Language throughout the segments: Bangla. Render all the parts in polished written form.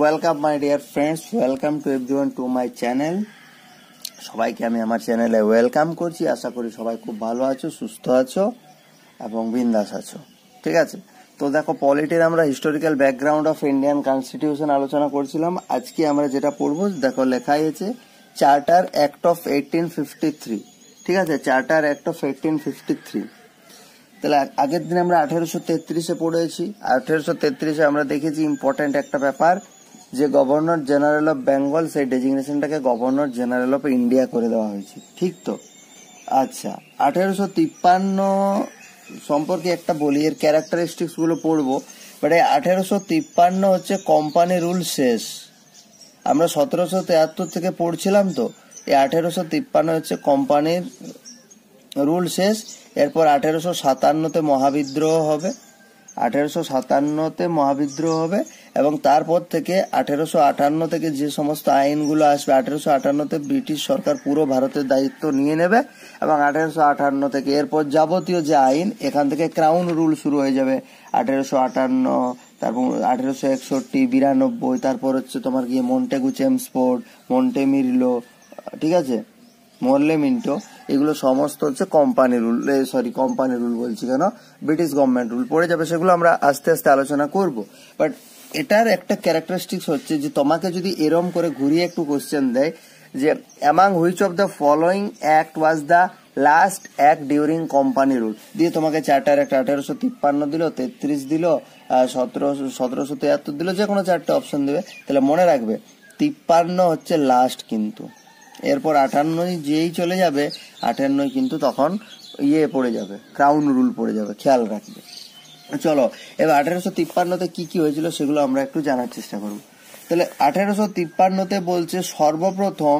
Welcome my dear friends, welcome to everyone to my channel. সবাইকে আমি আমার চ্যানেলে ওয়েলকাম করছি। আশা করি সবাই খুব ভালো আছো, সুস্থ আছো এবং বিন্দাস আছো। ঠিক আছে, তো দেখো পলিটির আমরা historical background of Indian constitution আলোচনা করছিলাম। আজকে আমরা যেটা পড়বো, দেখো লেখাই আছে চার্টার অ্যাক্ট অফ 1853। ঠিক আছে, চার্টার অ্যাক্ট অফ 1853। তাহলে আগের দিন আমরা 1833-এ পড়েছি। 1833-এ আমরা দেখেছি ইম্পর্টেন্ট একটা ব্যাপার, যে গভর্নর জেনারেল অফ বেঙ্গল, সেই ডেজিগনেশনটাকে গভর্নর জেনারেল অফ ইন্ডিয়া করে দেওয়া হয়েছে। ঠিক তো? আচ্ছা, 1853 সম্পর্কে একটা বলি, এর ক্যারেক্টারিস্টিক্স গুলো পড়বো। বাট এই 1853 হচ্ছে কোম্পানি রুল শেষ। আমরা 1773 থেকে পড়ছিলাম, তো এই 1853 হচ্ছে কোম্পানির রুল শেষ। এরপর 1857-তে মহাবিদ্রোহ হবে। 1857-তে মহাবিদ্রোহ হবে এবং তারপর থেকে 1858 থেকে যে সমস্ত আইনগুলো আসবে, 1858-তে ব্রিটিশ সরকার পুরো ভারতের দায়িত্ব নিয়ে নেবে এবং 1858 থেকে এরপর যাবতীয় যে আইন, এখান থেকে ক্রাউন রুল শুরু হয়ে যাবে। 1858, তারপর 1861, 92, তারপর হচ্ছে তোমার গিয়ে মন্টেগু চেমসফোর্ড, মন্টেমিরলো, ঠিক আছে, মোরলে মিন্টো, এগুলো সমস্ত হচ্ছে কোম্পানি রুল, কোম্পানি রুল বলছি কেন, ব্রিটিশ গভর্নমেন্ট রুল পড়ে যাবে। সেগুলো আমরা আস্তে আস্তে আলোচনা করব। বাট এটার একটা ক্যারেক্টারিস্টিক্স হচ্ছে যে তোমাকে যদি এরম করে ঘুরিয়ে একটু কোশ্চেন দেয় যে among which of the following act was the last act during company rule, দিয়ে তোমাকে চারটার একটা 1853 দিল, 33 দিল, 1773 দিল, যে কোনো চারটে অপশন দেবে। তাহলে মনে রাখবে 53 হচ্ছে লাস্ট, কিন্তু এরপর 58 যেই চলে যাবে, 58 কিন্তু তখন পড়ে যাবে, ক্রাউন রুল পড়ে যাবে, খেয়াল রাখবে। চলো এবার 1853-তে কি কি হয়েছিল সেগুলো আমরা একটু জানার চেষ্টা করব। তাহলে 1853-তে বলছে সর্বপ্রথম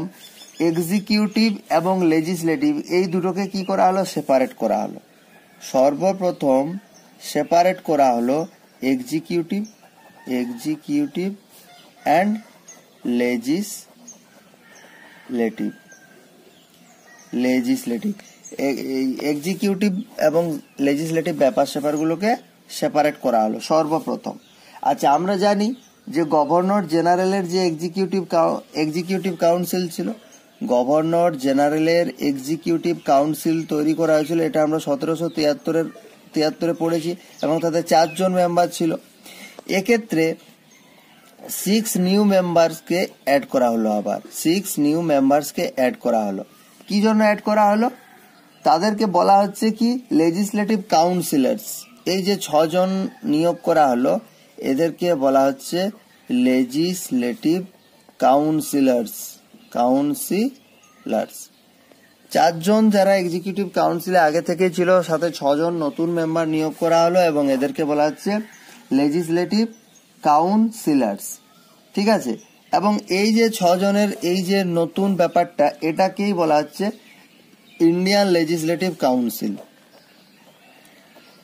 এক্সিকিউটিভ এবং লেজিসলেটিভ এই দুটোকে কি করা হলো, সেপারেট করা হলো। সর্বপ্রথম সেপারেট করা হলো এক্সিকিউটিভ অ্যান্ড লেজিসলেটিভ। এক্সিকিউটিভ এবং লেজিসলেটিভ ব্যাপার স্যাপারগুলোকে সেপারেট করা হলো সর্বপ্রথম। আচ্ছা, আমরা জানি যে গভর্নর জেনারেলের যে এক্সিকিউটিভ কাউন্সিল ছিল, গভর্নর জেনারেলের এক্সিকিউটিভ কাউন্সিল তৈরি করা হয়েছিল। এটা আমরা 1773-এ পড়েছি এবং তাদের 4 জন মেম্বার ছিল। এক্ষেত্রে 6 নিউ মেম্বার্সকে অ্যাড করা হলো। আবার 6 নিউ মেম্বার্সকে অ্যাড করা হলো। কি জন্য অ্যাড করা হলো? তাদেরকে বলা হচ্ছে কি, লেজিসলেটিভ কাউন্সিলার্স। এই যে 6 জন নিয়োগ করা হলো, এদেরকে বলা হচ্ছে লেজিসলেটিভ কাউন্সিলার্স। 4 জন যারা এক্সিকিউটিভ কাউন্সিলে আগে থেকে ছিল, সাথে 6 জন নতুন মেম্বার নিয়োগ করা হলো এবং এদেরকে বলা হচ্ছে লেজিসলেটিভ কাউন্সিলার্স। ঠিক আছে, এবং এই যে 6 জনের এই যে নতুন ব্যাপারটা, এটাকেই বলা হচ্ছে ইন্ডিয়ান লেজিসলেটিভ কাউন্সিল।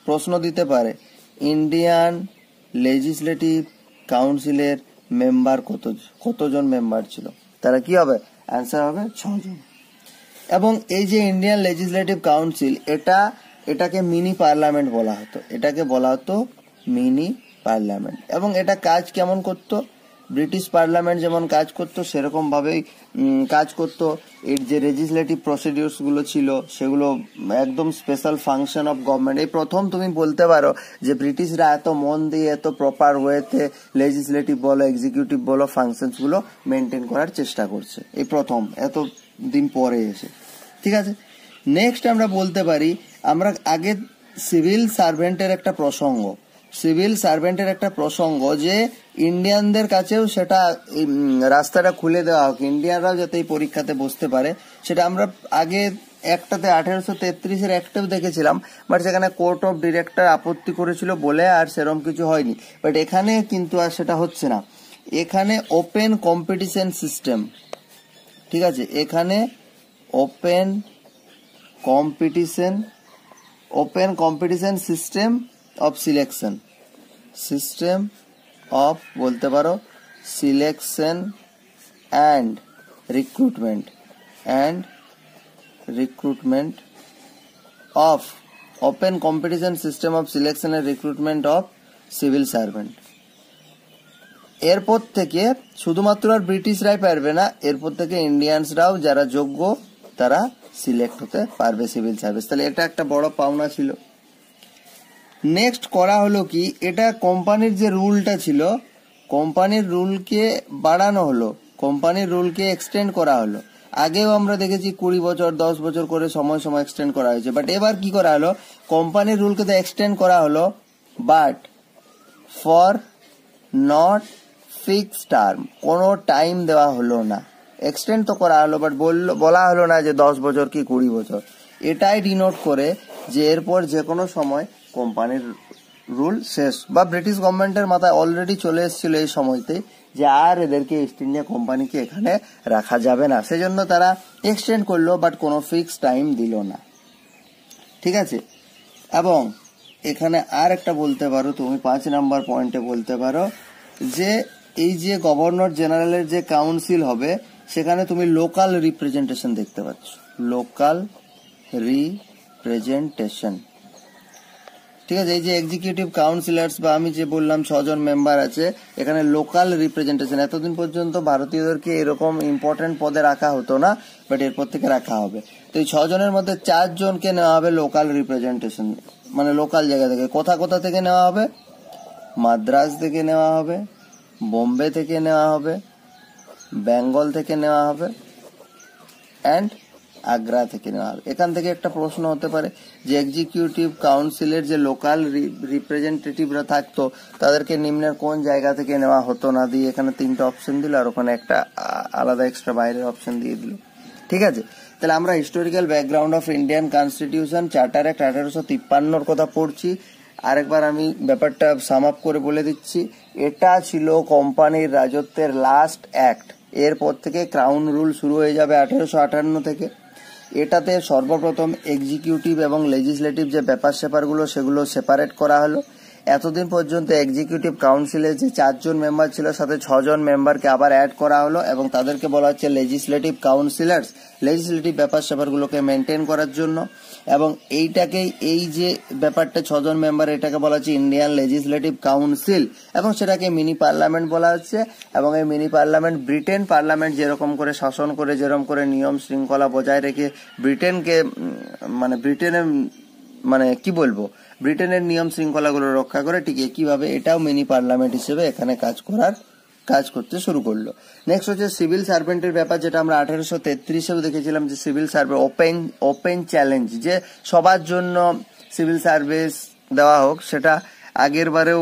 প্রশ্ন দিতে পারে, ইন্ডিয়ান লেজিসলেটিভ কাউন্সিলের মেম্বার কতজন মেম্বার ছিল? তারা কি হবে? অ্যান্সার হবে 6 জন। এবং এই যে ইন্ডিয়ান লেজিসলেটিভ কাউন্সিল, এটাকে মিনি পার্লামেন্ট বলা হতো। এটাকে বলা হতো মিনি পার্লামেন্ট। এবং এটা কাজ কেমন করতো? ব্রিটিশ পার্লামেন্ট যেমন কাজ করতো সেরকম ভাবেই কাজ করতো। এর যে লেজিসলেটিভ প্রসিডিউরস গুলো ছিল, সেগুলো একদম স্পেশাল ফাংশন অফ গভর্নমেন্ট। এই প্রথম তুমি বলতে পারো যে ব্রিটিশরা এত মন দিয়ে, এত প্রপার ওয়েতে লেজিসলেটিভ বলো, এক্সিকিউটিভ বলো, ফাংশনস গুলো মেনটেন করার চেষ্টা করছে, এই প্রথম, এত দিন পরে এসে। ঠিক আছে, নেক্সট আমরা বলতে পারি, আমরা আগে সিভিল সার্ভেন্টের একটা প্রসঙ্গ, যে ইন্ডিয়ানদের কাছেও সেটা রাস্তাটা খুলে দেওয়া হোক, ইন্ডিয়ানরাও যাতে এই পরীক্ষাতে বসতে পারে, সেটা আমরা আগে একটাতে 1833-এর একটাও দেখেছিলাম। বাট সেখানে কোর্ট অফ ডিরেক্টর আপত্তি করেছিল বলে আর সেরকম কিছু হয়নি। বাট এখানে কিন্তু আর সেটা হচ্ছে না। এখানে ওপেন কম্পিটিশন সিস্টেম। ঠিক আছে, এখানে ওপেন কম্পিটিশন সিস্টেম অফ বলতে পারো selection and recruitment of open competition system of selection and recruitment of civil servant. এরপর থেকে শুধুমাত্র আর ব্রিটিশরাই পারবে না, এরপর থেকে ইন্ডিয়ানসরাও যারা যোগ্য তারা সিলেক্ট হতে পারবে সিভিল সার্ভিস। তাহলে এটা একটা বড় পাওনা ছিল। নেক্সট করা হলো কি, এটা কোম্পানির যে রুলটা ছিল, কোম্পানির রুলকে বাড়ানো হলো, কোম্পানির রুলকে এক্সটেন্ড করা হলো। আগেও আমরা দেখেছি 20 বছর 10 বছর করে সময় সময় এক্সটেন্ড করা হয়েছে, বাট এবার কি করা হলো, কোম্পানির রুলকে তো এক্সটেন্ড করা হলো, but for not fix term, কোনো টাইম দেওয়া হলো না। এক্সটেন্ড তো করা হলো, বাট বলা হলো না যে 10 বছর কি 20 বছর। এটাই ডিনোট করে যে এরপর যে কোনো সময় কোম্পানির রুল শেষ, বা ব্রিটিশ গভর্নমেন্টের মাথায় অলরেডি চলে এসেছিল এই সময়তে যে আর এদেরকে ইস্ট ইন্ডিয়া কোম্পানিকে এখানে রাখা যাবে না, সেজন্য তারা এক্সটেন্ড করলো, বাট কোনো ফিক্স টাইম দিল না। ঠিক আছে। এবং এখানে আর একটা বলতে পারো তুমি, 5 নাম্বার পয়েন্টে বলতে পারো যে এই যে গভর্নর জেনারেলের যে কাউন্সিল হবে সেখানে তুমি লোকাল রিপ্রেজেন্টেশন দেখতে পাচ্ছ, লোকাল রিপ্রেজেন্টেশন। ঠিক আছে। এই যে এক্সিকিউটিভ কাউন্সিলার্স বা আমি যে বললাম 6 জন মেম্বার আছে, এখানে লোকাল রিপ্রেজেন্টেশন। এতদিন পর্যন্ত ভারতীয়দেরকে এরকম ইম্পর্টেন্ট পদে রাখা হতো না, বাট এরপর থেকে রাখা হবে। তো এই 6 জনের মধ্যে 4 জনকে নেওয়া হবে লোকাল রিপ্রেজেন্টেশন, মানে লোকাল জায়গা থেকে। কোথা কোথা থেকে নেওয়া হবে, মাদ্রাজ থেকে নেওয়া হবে, বোম্বে থেকে নেওয়া হবে, বেঙ্গল থেকে নেওয়া হবে, অ্যান্ড আগ্রা থেকে নেওয়া হবে। এখান থেকে একটা প্রশ্ন হতে পারে যে এক্সিকিউটিভ কাউন্সিলের যে লোকাল রিপ্রেজেন্টেটিভরা থাকতো তাদেরকে নিম্নের কোন জায়গা থেকে নেওয়া হতো না দিয়ে এখানে 3টা অপশন দিল, আর ওখানে একটা আলাদা এক্সট্রা বাইরের অপশন দিয়ে দিল। ঠিক আছে। তাহলে আমরা historical background of Indian constitution charter act 1853 কথা পড়ছি। আরেকবার আমি ব্যাপারটা সাম আপ করে বলে দিচ্ছি। এটা ছিল কোম্পানির রাজত্বের লাস্ট অ্যাক্ট। এরপর থেকে ক্রাউন রুল শুরু হয়ে যাবে 1858 থেকে। এটাতে সর্বপ্রথম এক্সিকিউটিভ এবং লেজিসলেটিভ যে ব্যাপার স্যাপারগুলো সেগুলো সেপারেট করা হলো। এতদিন পর্যন্ত এক্সিকিউটিভ কাউন্সিলে যে 4 জন মেম্বার ছিল সাথে 6 জন মেম্বারকে আবার অ্যাড করা হলো এবং তাদেরকে বলা হচ্ছে লেজিসলেটিভ কাউন্সিলার্স, লেজিসলেটিভ ব্যাপার স্যাপারগুলোকে মেনটেন করার জন্য। এবং এইটাকেই, এই যে ব্যাপারটা 6 জন মেম্বার, এটাকে বলা হচ্ছে ইন্ডিয়ান লেজিসলেটিভ কাউন্সিল, এবং সেটাকে মিনি পার্লামেন্ট বলা হচ্ছে। এবং এই মিনি পার্লামেন্ট ব্রিটেন পার্লামেন্ট যেরকম করে শাসন করে, যেরকম করে নিয়ম শৃঙ্খলা বজায় রেখে ব্রিটেনকে, মানে ব্রিটেনের, মানে কি বলবো, ব্রিটেনের নিয়ম শৃঙ্খলাগুলো রক্ষা করে, ঠিক একইভাবে এটাও মিনি পার্লামেন্ট হিসেবে এখানে কাজ করতে শুরু করলো। নেক্সট হচ্ছে সিভিল সার্ভেন্টের ব্যাপার, যেটা আমরা 1833-এও দেখেছিলাম যে সিভিল সার্ভেন্ট ওপেন চ্যালেঞ্জ, যে সবার জন্য সিভিল সার্ভিস দেওয়া হোক। সেটা আগের বারেও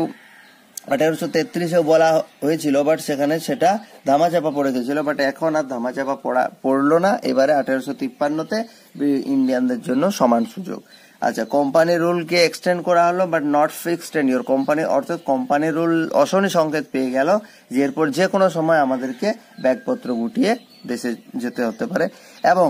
1833-এও বলা হয়েছিল, বাট সেখানে সেটা ধামাচাপা পড়ে গেছিল, বাট এখন আর ধামাচাপা পড়লো না। এবারে 1853-তে ইন্ডিয়ানদের জন্য সমান সুযোগ। আচ্ছা, কোম্পানি রুলকে এক্সটেন্ড করা হলো, but not fixed tenure. Company, অর্থাৎ কোম্পানি রুল অশনি সংকেত পেয়ে গেল যে এরপর যে কোনো সময় আমাদেরকে ব্যাগপত্র গুটিয়ে দেশে যেতে হতে পারে। এবং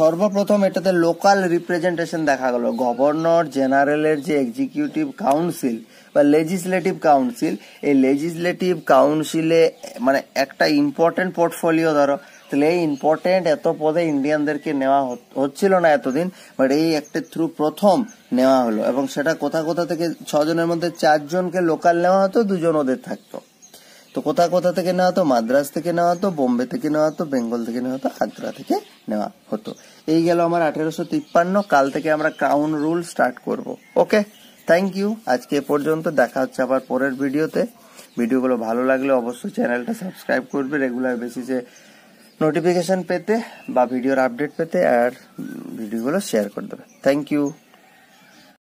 সর্বপ্রথম এটাতে লোকাল রিপ্রেজেন্টেশন দেখা গেল। গভর্নর জেনারেলের যে এক্সিকিউটিভ কাউন্সিল বা লেজিসলেটিভ কাউন্সিল, এই লেজিসলেটিভ কাউন্সিলে মানে একটা ইম্পর্টেন্ট পোর্টফোলিও ধরো, তাহলে এই ইম্পর্টেন্ট এত পদে ইন্ডিয়ানদেরকে নেওয়া হচ্ছিল না এতদিন, বাট এই একটা থ্রু প্রথম নেওয়া হলো। এবং সেটা কোথা কোথা থেকে, 6 জনের মধ্যে 4 জনকে লোকাল নেওয়া হতো, 2 জন ওদের থাকতো। তো কোথা কোথা থেকে নেওয়া হতো, মাদ্রাজ থেকে নেওয়া হতো, বোম্বে থেকে নেওয়া হতো, বেঙ্গল থেকে নেওয়া হতো, আগ্রা থেকে নেওয়া হতো। এই গেল আমার 1853। কাল থেকে আমরা ক্রাউন রুল স্টার্ট করব। ওকে, থ্যাংক ইউ। আজকে এ পর্যন্ত, দেখা হচ্ছে আবার পরের ভিডিওতে। ভিডিওগুলো ভালো লাগলে অবশ্যই চ্যানেলটা সাবস্ক্রাইব করবে রেগুলার বেসিসে নোটিফিকেশন পেতে বা ভিডিওর আপডেট পেতে, আর ভিডিওগুলো শেয়ার করে দেবে। Thank you.